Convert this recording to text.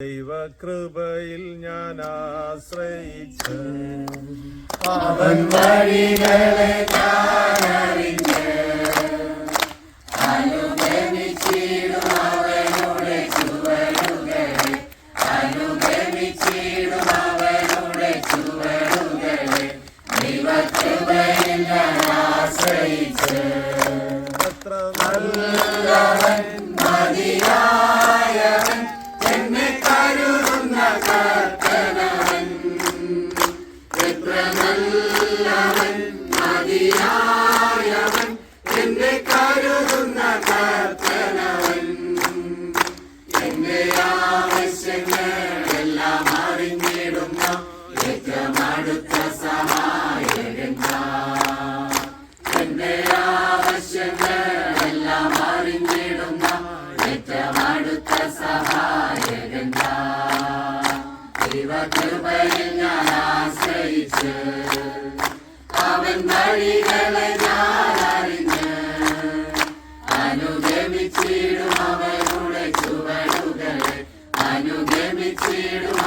ദൈവകൃപയിൽ ഞാൻ ആശ്രയിച്ച് അവൻ വഴികളെ ഞാനറിഞ്ഞ് അനുഗമിച്ചിടും അവനുടെ ചുവടുകളെ അനുഗമിച്ചിടും അവനുടെ ചുവടുകളെ ദൈവകൃപയിൽ ഞാൻ ആശ്രയിച്ച് എത്ര നല്ലവൻ മതിയായവൻ എന്നെ കരുതുന്ന കർത്തനവൻ എത്ര നല്ലവൻ മതിയായവൻ എന്നെ കരുതുന്ന കർത്തനവൻ എന്റെ ആവശ്യങ്ങളെല്ലാം അറിഞ്ഞിടുന്ന ഏറ്റവും അടുത്ത സഹായകൻ എന്റെ ആവശ്യങ്ങളെല്ലാം അറിഞ്ഞിടുന്ന ഏറ്റവും അടുത്ത സഹായകൻ ദൈവകൃപയിൽ ഞാൻ ആശ്രയിച്ച് അവൻ വഴികളെ ഞാൻ അറിഞ്ഞ് അനുഗമിച്ചിടും അവനുടെ ചുവടുകളെ അനുഗമിച്ചിടും